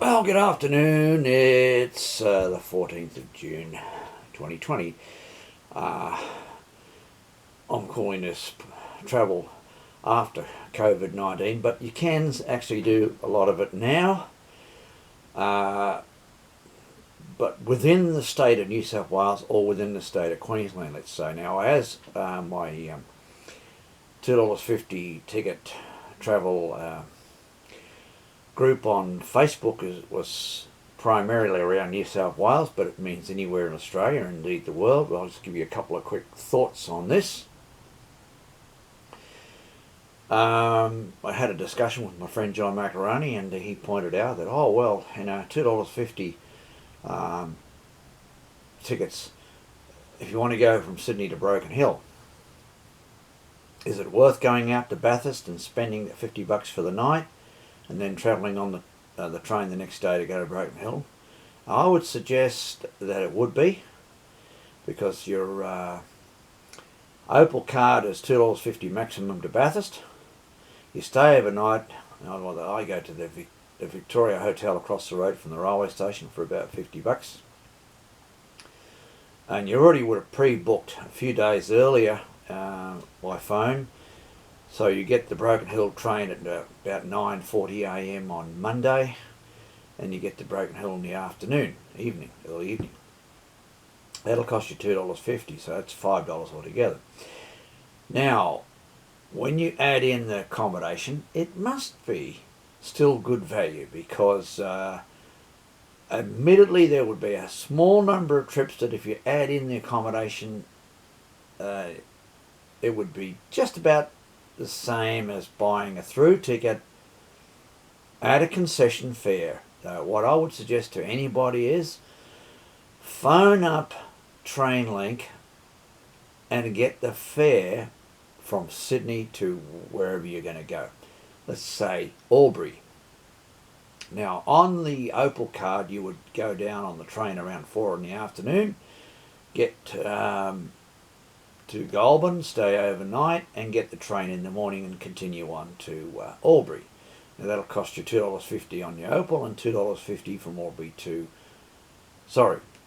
Well, good afternoon. It's the 14th of June 2020. I'm calling this travel after COVID-19, but you can actually do a lot of it now. But within the state of New South Wales or within the state of Queensland, let's say. Now, as my $2.50 ticket travel group on Facebook was primarily around New South Wales, but it means anywhere in Australia and indeed the world. I'll just give you a couple of quick thoughts on this. I had a discussion with my friend John Macaroni, and he pointed out that, $2.50 tickets if you want to go from Sydney to Broken Hill. Is it worth going out to Bathurst and spending $50 for the night and then travelling on the train the next day to go to Broken Hill? I would suggest that it would be, because your Opal card is $2.50 maximum to Bathurst. You stay overnight. I go to the Victoria Hotel across the road from the railway station for about $50. And you already would have pre-booked a few days earlier by phone. So you get the Broken Hill train at about 9:40 a.m. on Monday, and you get to Broken Hill in the afternoon, early evening. That'll cost you $2.50, so that's $5 altogether. Now, when you add in the accommodation, it must be still good value, because admittedly there would be a small number of trips that if you add in the accommodation, it would be just about the same as buying a through ticket at a concession fare. What I would suggest to anybody is phone up Trainlink and get the fare from Sydney to wherever you're going to go. Let's say Albury. Now, on the Opal card, you would go down on the train around 4 in the afternoon, get to Goulburn, stay overnight, and get the train in the morning and continue on to Albury. Now, that'll cost you $2.50 on your Opal and $2.50 from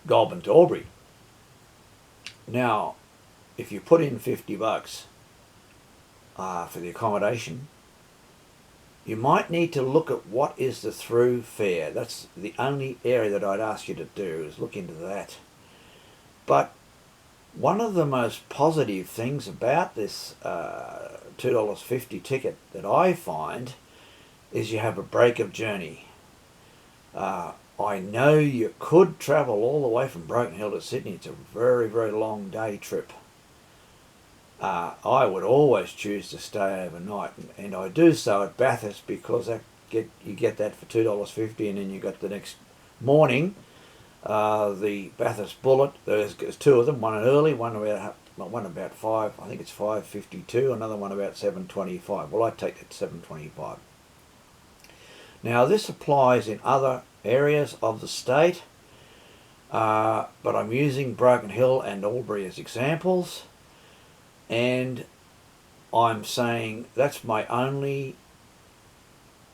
Goulburn to Albury. Now, if you put in $50 for the accommodation, you might need to look at what is the through fare. That's the only area that I'd ask you to do, is look into that. But one of the most positive things about this $2.50 ticket that I find is you have a break of journey. I know you could travel all the way from Broken Hill to Sydney. It's a very, very long day trip. I would always choose to stay overnight, and I do so at Bathurst, because you get that for $2.50, and then you got the next morning the Bathurst Bullet. There's two of them, one early, one about 5, I think it's 5:52, another one about 7:25. Well, I take it 7:25. Now, this applies in other areas of the state, but I'm using Broken Hill and Albury as examples, and I'm saying that's my only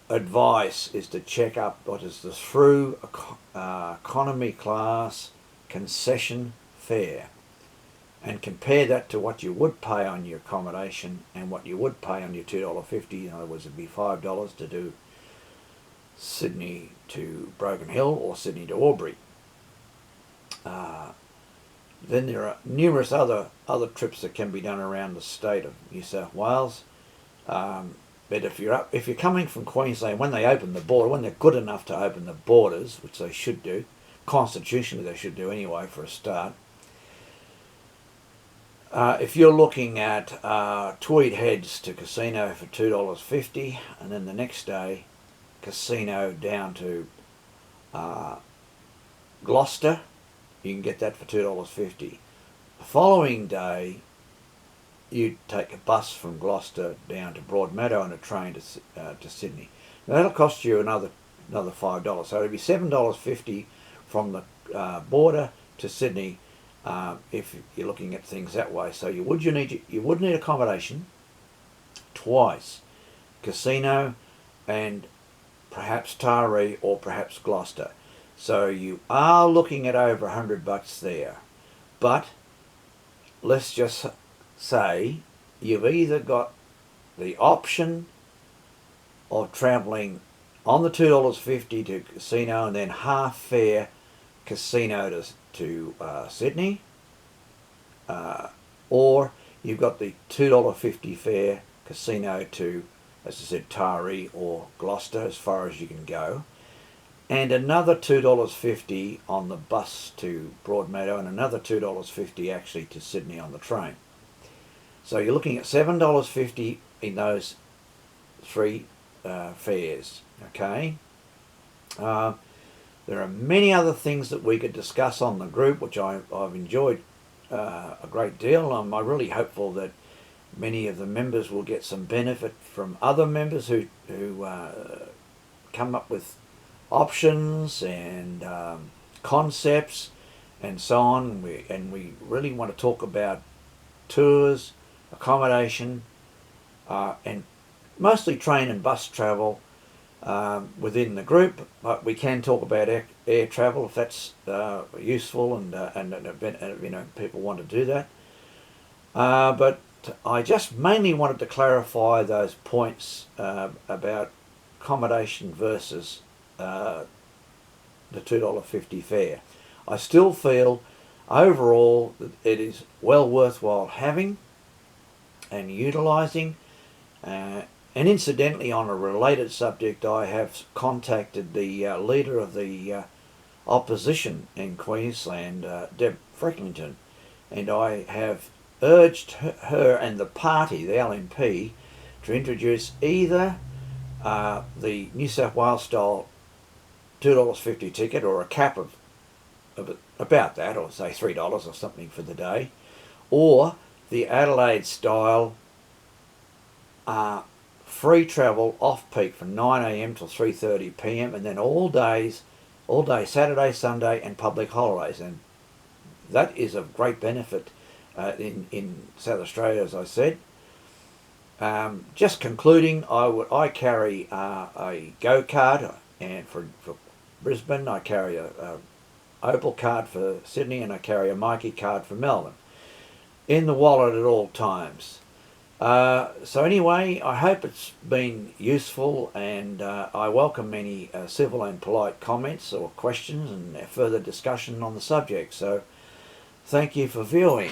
advice, is to check up what is the through economy class concession fare, and compare that to what you would pay on your accommodation and what you would pay on your $2.50. In other words, it'd be $5 to do Sydney to Broken Hill or Sydney to Albury. Then there are numerous other trips that can be done around the state of New South Wales. But if you're coming from Queensland, when they open the border, when they're good enough to open the borders, which they should do, constitutionally they should do anyway for a start. If you're looking at Tweed Heads to Casino for $2.50, and then the next day Casino down to Gloucester, you can get that for $2.50. The following day, you take a bus from Gloucester down to Broadmeadow and a train to Sydney. Now, that'll cost you another $5. So it'll be $7.50 from the border to Sydney, if you're looking at things that way. So you would need accommodation twice, Casino and perhaps Taree, or perhaps Gloucester. So you are looking at over $100 there. But let's just say you've either got the option of travelling on the $2.50 to casino and then half fare casino to Sydney, or you've got the $2.50 fare casino to, as I said, Taree or Gloucester, as far as you can go, and another $2.50 on the bus to Broadmeadow, and another $2.50 actually to Sydney on the train. So you're looking at $7.50 in those three fares. Okay. There are many other things that we could discuss on the group, which I've enjoyed a great deal. I'm really hopeful that many of the members will get some benefit from other members who come up with options and concepts and so on. We really want to talk about tours, accommodation, and mostly train and bus travel within the group, but we can talk about air travel if that's useful and people want to do that. But I just mainly wanted to clarify those points about accommodation versus the $2.50 fare. I still feel overall that it is well worthwhile having and utilising. And incidentally, on a related subject, I have contacted the leader of the opposition in Queensland, Deb Frecklington, and I have urged her and the party, the LNP, to introduce either the New South Wales style $2.50 ticket, or a cap of about that, or say $3 or something for the day, or the Adelaide style free travel off peak from 9 a.m. till 3:30 p.m. and then all day Saturday, Sunday and public holidays. And that is of great benefit in South Australia, as I said. Just concluding, I carry a Go card, and for Brisbane I carry a Opal card for Sydney, and I carry a Mikey card for Melbourne in the wallet at all times. So anyway, I hope it's been useful, and I welcome any civil and polite comments or questions and further discussion on the subject. So thank you for viewing.